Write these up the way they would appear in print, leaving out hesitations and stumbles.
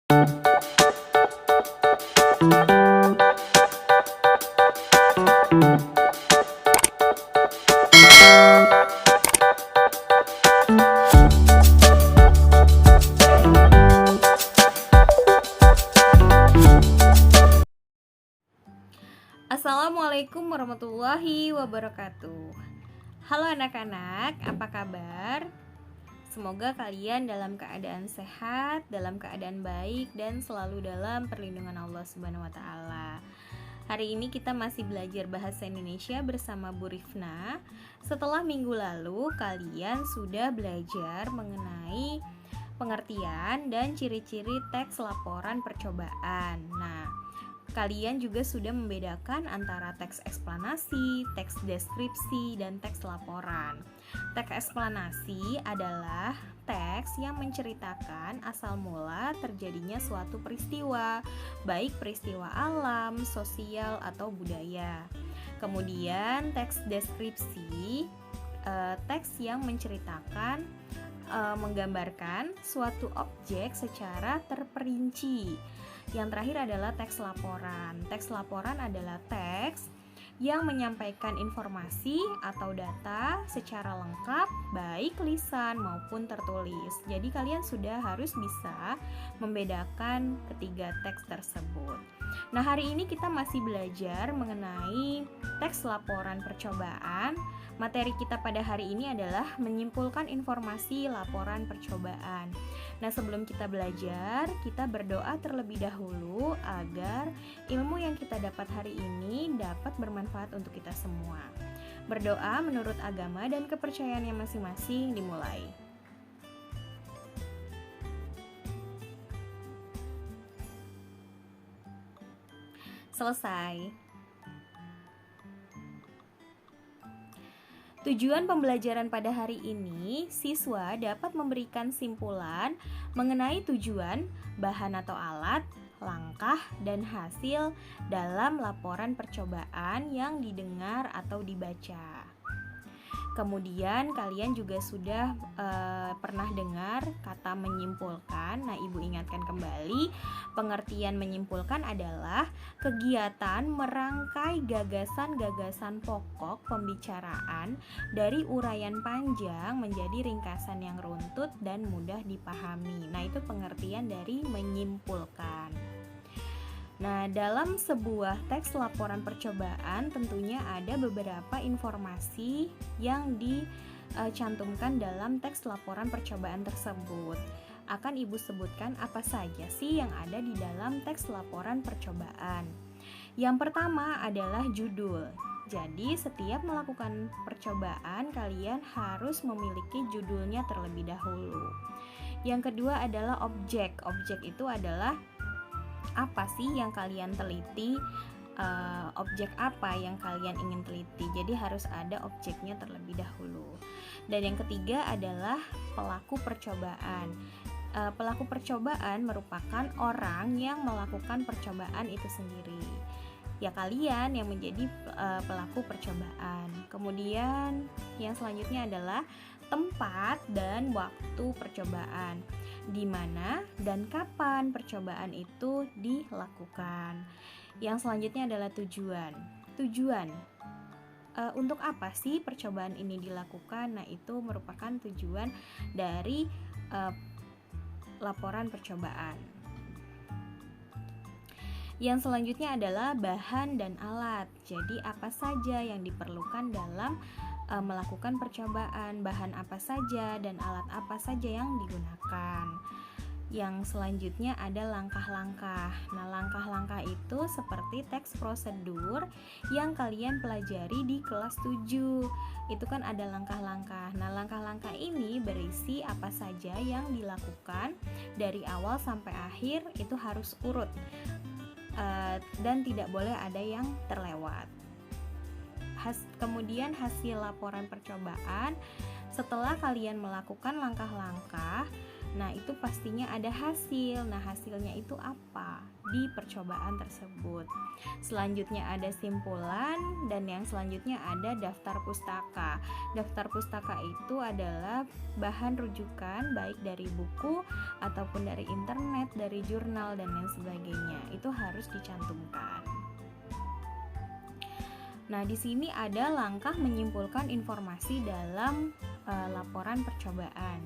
Assalamualaikum warahmatullahi wabarakatuh. Halo anak-anak, apa kabar? Semoga kalian dalam keadaan sehat, dalam keadaan baik, dan selalu dalam perlindungan Allah Subhanahu wa Ta'ala. Hari ini kita masih belajar bahasa Indonesia bersama Bu Rifna. Setelah minggu lalu, kalian sudah belajar mengenai pengertian dan ciri-ciri teks laporan percobaan. Nah, kalian juga sudah membedakan antara teks eksplanasi, teks deskripsi, dan teks laporan. Teks eksplanasi adalah teks yang menceritakan asal mula terjadinya suatu peristiwa, baik peristiwa alam, sosial, atau budaya. Kemudian teks deskripsi, teks yang menceritakan, menggambarkan suatu objek secara terperinci. Yang terakhir adalah teks laporan. Teks laporan adalah teks yang menyampaikan informasi atau data secara lengkap, baik lisan maupun tertulis. Jadi kalian sudah harus bisa membedakan ketiga teks tersebut. Nah, hari ini kita masih belajar mengenai teks laporan percobaan. Materi kita pada hari ini adalah menyimpulkan informasi laporan percobaan. Nah, sebelum kita belajar, kita berdoa terlebih dahulu agar ilmu yang kita dapat hari ini dapat bermanfaat untuk kita semua. Berdoa menurut agama dan kepercayaannya masing-masing dimulai. Selesai. Tujuan pembelajaran pada hari ini, siswa dapat memberikan simpulan mengenai tujuan, bahan atau alat, langkah, dan hasil dalam laporan percobaan yang didengar atau dibaca. Kemudian kalian juga sudah pernah dengar kata menyimpulkan. Nah, Ibu ingatkan kembali, pengertian menyimpulkan adalah kegiatan merangkai gagasan-gagasan pokok pembicaraan dari uraian panjang menjadi ringkasan yang runtut dan mudah dipahami. Nah, itu pengertian dari menyimpulkan. Nah, dalam sebuah teks laporan percobaan tentunya ada beberapa informasi yang dicantumkan dalam teks laporan percobaan tersebut. Akan Ibu sebutkan apa saja sih yang ada di dalam teks laporan percobaan. Yang pertama adalah judul. Jadi, setiap melakukan percobaan kalian harus memiliki judulnya terlebih dahulu. Yang kedua adalah objek. Objek itu adalah apa sih yang kalian teliti, objek apa yang kalian ingin teliti. Jadi harus ada objeknya terlebih dahulu. Dan yang ketiga adalah pelaku percobaan. Pelaku percobaan merupakan orang yang melakukan percobaan itu sendiri. Ya, kalian yang menjadi pelaku percobaan. Kemudian yang selanjutnya adalah tempat dan waktu percobaan, di mana dan kapan percobaan itu dilakukan. Yang selanjutnya adalah tujuan. Tujuan untuk apa sih percobaan ini dilakukan? Nah, itu merupakan tujuan dari laporan percobaan. Yang selanjutnya adalah bahan dan alat. Jadi apa saja yang diperlukan dalam melakukan percobaan, bahan apa saja dan alat apa saja yang digunakan. Yang selanjutnya ada langkah-langkah. Nah, langkah-langkah itu seperti teks prosedur yang kalian pelajari di kelas 7. Itu kan ada langkah-langkah. Nah, langkah-langkah ini berisi apa saja yang dilakukan dari awal sampai akhir, itu harus urut dan tidak boleh ada yang terlewat. Kemudian hasil laporan percobaan, setelah kalian melakukan langkah-langkah, Nah, itu pastinya ada hasil. Nah, hasilnya itu apa di percobaan tersebut? Selanjutnya ada simpulan, dan yang selanjutnya ada daftar pustaka. Daftar pustaka itu adalah bahan rujukan baik dari buku ataupun dari internet, dari jurnal dan lain sebagainya. Itu harus dicantumkan. Nah, di sini ada langkah menyimpulkan informasi dalam laporan percobaan.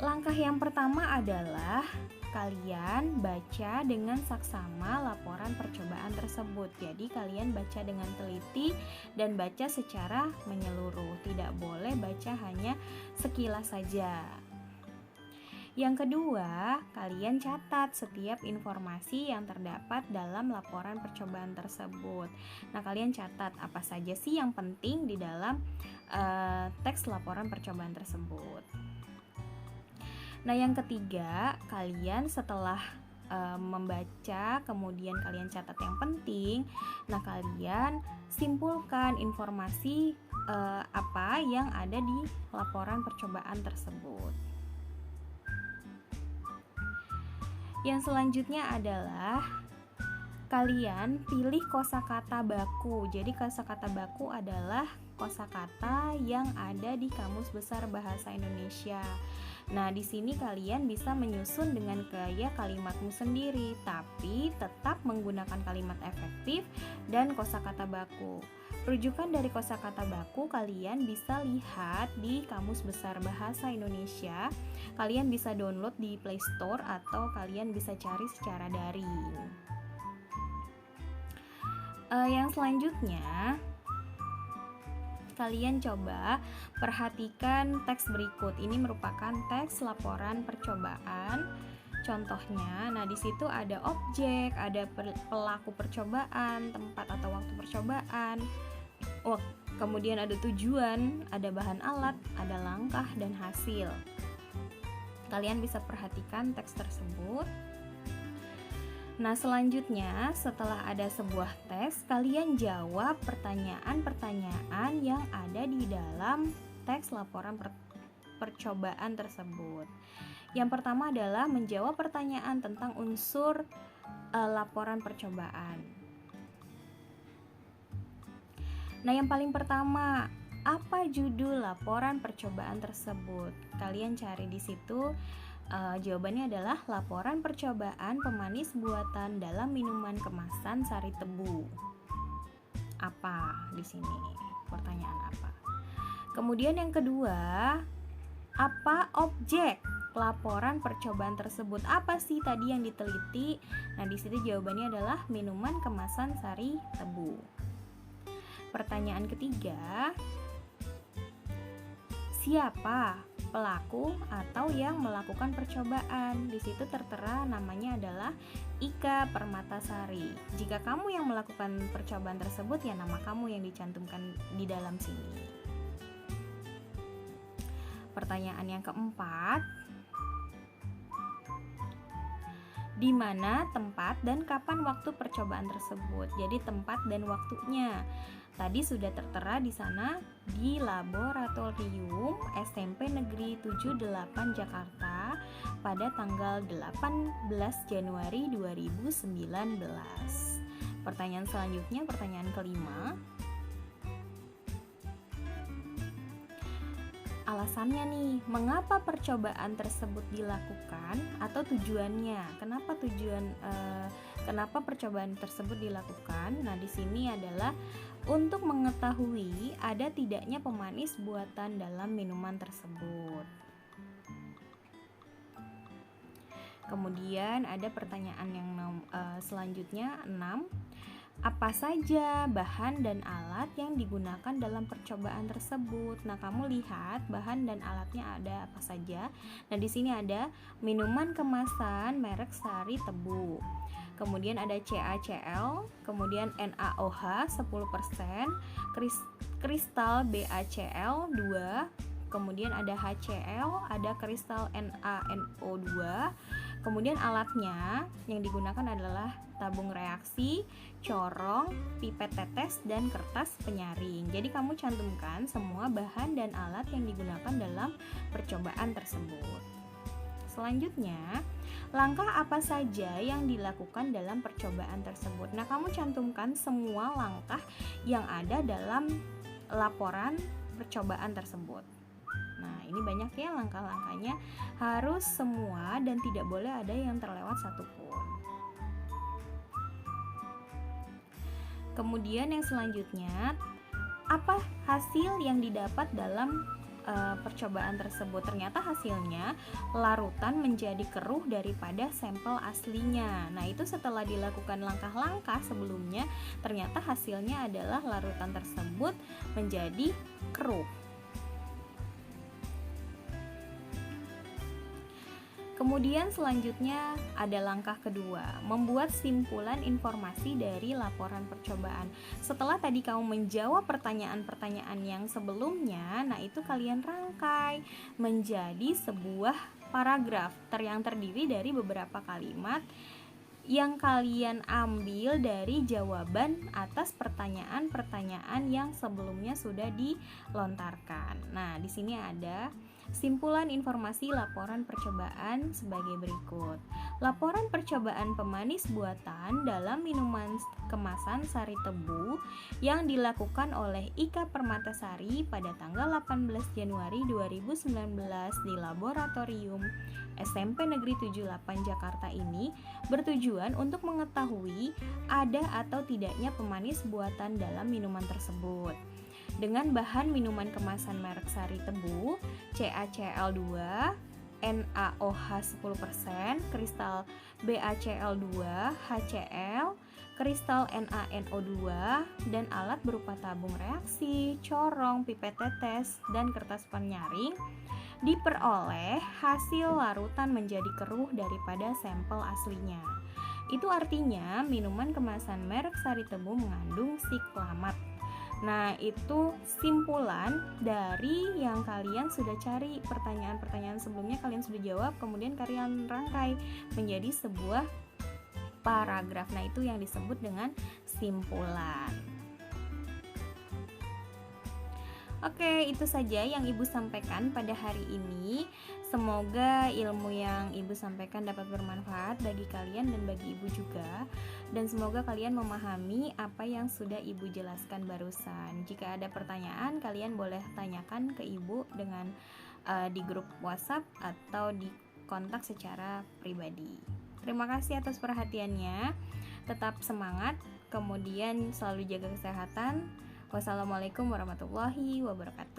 Langkah yang pertama adalah kalian baca dengan saksama laporan percobaan tersebut. Jadi kalian baca dengan teliti dan baca secara menyeluruh. Tidak boleh baca hanya sekilas saja. Yang kedua, kalian catat setiap informasi yang terdapat dalam laporan percobaan tersebut. Nah, kalian catat apa saja sih yang penting di dalam teks laporan percobaan tersebut. Nah, yang ketiga, kalian setelah membaca, kemudian kalian catat yang penting. Nah, kalian simpulkan informasi apa yang ada di laporan percobaan tersebut. Yang selanjutnya adalah kalian pilih kosakata baku. Jadi kosakata baku adalah kosakata yang ada di Kamus Besar Bahasa Indonesia. Nah, di sini kalian bisa menyusun dengan gaya kalimatmu sendiri, tapi tetap menggunakan kalimat efektif dan kosakata baku. Rujukan dari kosakata baku kalian bisa lihat di Kamus Besar Bahasa Indonesia. Kalian bisa download di Play Store atau kalian bisa cari secara daring. Yang selanjutnya, kalian coba perhatikan teks berikut. Ini merupakan teks laporan percobaan. Contohnya, nah di situ ada objek, ada pelaku percobaan, tempat atau waktu percobaan. Kemudian ada tujuan, ada bahan alat, ada langkah dan hasil. Kalian bisa perhatikan teks tersebut. Nah, selanjutnya setelah ada sebuah teks, kalian jawab pertanyaan-pertanyaan yang ada di dalam teks laporan percobaan tersebut. Yang pertama adalah menjawab pertanyaan tentang unsur laporan percobaan. Nah, yang paling pertama, apa judul laporan percobaan tersebut? Kalian cari di situ. Jawabannya adalah laporan percobaan pemanis buatan dalam minuman kemasan sari tebu. Apa di sini? Pertanyaan apa? Kemudian yang kedua, apa objek laporan percobaan tersebut? Apa sih tadi yang diteliti? Nah, di situ jawabannya adalah minuman kemasan sari tebu. Pertanyaan ketiga, siapa pelaku atau yang melakukan percobaan? Di situ tertera namanya adalah Ika Permatasari. Jika kamu yang melakukan percobaan tersebut, ya nama kamu yang dicantumkan di dalam sini. Pertanyaan yang keempat, di mana tempat dan kapan waktu percobaan tersebut? Jadi tempat dan waktunya tadi sudah tertera di sana di Laboratorium SMP Negeri 78 Jakarta pada tanggal 18 Januari 2019. Pertanyaan selanjutnya, pertanyaan kelima. Alasannya nih, mengapa percobaan tersebut dilakukan atau tujuannya? Kenapa percobaan tersebut dilakukan? Nah, di sini adalah untuk mengetahui ada tidaknya pemanis buatan dalam minuman tersebut. Kemudian ada pertanyaan yang selanjutnya 6. Apa saja bahan dan alat yang digunakan dalam percobaan tersebut? Nah, kamu lihat bahan dan alatnya ada apa saja. Nah, di sini ada minuman kemasan merek Sari Tebu. Kemudian ada CaCl, kemudian NaOH 10%, kristal BaCl 2, kemudian ada HCl, ada kristal NaNO2. Kemudian alatnya yang digunakan adalah tabung reaksi, corong, pipet tetes, dan kertas penyaring. Jadi kamu cantumkan semua bahan dan alat yang digunakan dalam percobaan tersebut. selanjutnya, langkah apa saja yang dilakukan dalam percobaan tersebut. Nah, kamu cantumkan semua langkah yang ada dalam laporan percobaan tersebut. Nah, ini banyak ya langkah-langkahnya, harus semua dan tidak boleh ada yang terlewat satupun. Kemudian yang selanjutnya, apa hasil yang didapat dalam percobaan tersebut? Ternyata hasilnya larutan menjadi keruh daripada sampel aslinya. Nah, itu setelah dilakukan langkah-langkah sebelumnya, ternyata hasilnya adalah larutan tersebut menjadi keruh. Kemudian selanjutnya ada langkah kedua, membuat simpulan informasi dari laporan percobaan. Setelah tadi kamu menjawab pertanyaan-pertanyaan yang sebelumnya, nah itu kalian rangkai menjadi sebuah paragraf yang terdiri dari beberapa kalimat yang kalian ambil dari jawaban atas pertanyaan-pertanyaan yang sebelumnya sudah dilontarkan. Nah, di sini ada simpulan informasi laporan percobaan sebagai berikut. Laporan percobaan pemanis buatan dalam minuman kemasan sari tebu yang dilakukan oleh Ika Permatasari pada tanggal 18 Januari 2019 di Laboratorium SMP Negeri 78 Jakarta ini bertujuan untuk mengetahui ada atau tidaknya pemanis buatan dalam minuman tersebut. Dengan bahan minuman kemasan merek Sari Tebu, CaCl2, NaOH 10%, kristal BaCl2, HCl, kristal NaNO2, dan alat berupa tabung reaksi, corong, pipet tetes, dan kertas penyaring diperoleh hasil larutan menjadi keruh daripada sampel aslinya. Itu artinya minuman kemasan merek Sari Tebu mengandung siklamat. Nah, itu simpulan dari yang kalian sudah cari, pertanyaan-pertanyaan sebelumnya kalian sudah jawab, kemudian kalian rangkai menjadi sebuah paragraf. Nah, itu yang disebut dengan simpulan. Oke, itu saja yang Ibu sampaikan pada hari ini. Semoga ilmu yang Ibu sampaikan dapat bermanfaat bagi kalian dan bagi Ibu juga. Dan semoga kalian memahami apa yang sudah Ibu jelaskan barusan. Jika ada pertanyaan, kalian boleh tanyakan ke Ibu dengan di grup WhatsApp atau di kontak secara pribadi. Terima kasih atas perhatiannya. Tetap semangat, kemudian selalu jaga kesehatan. Wassalamualaikum warahmatullahi wabarakatuh.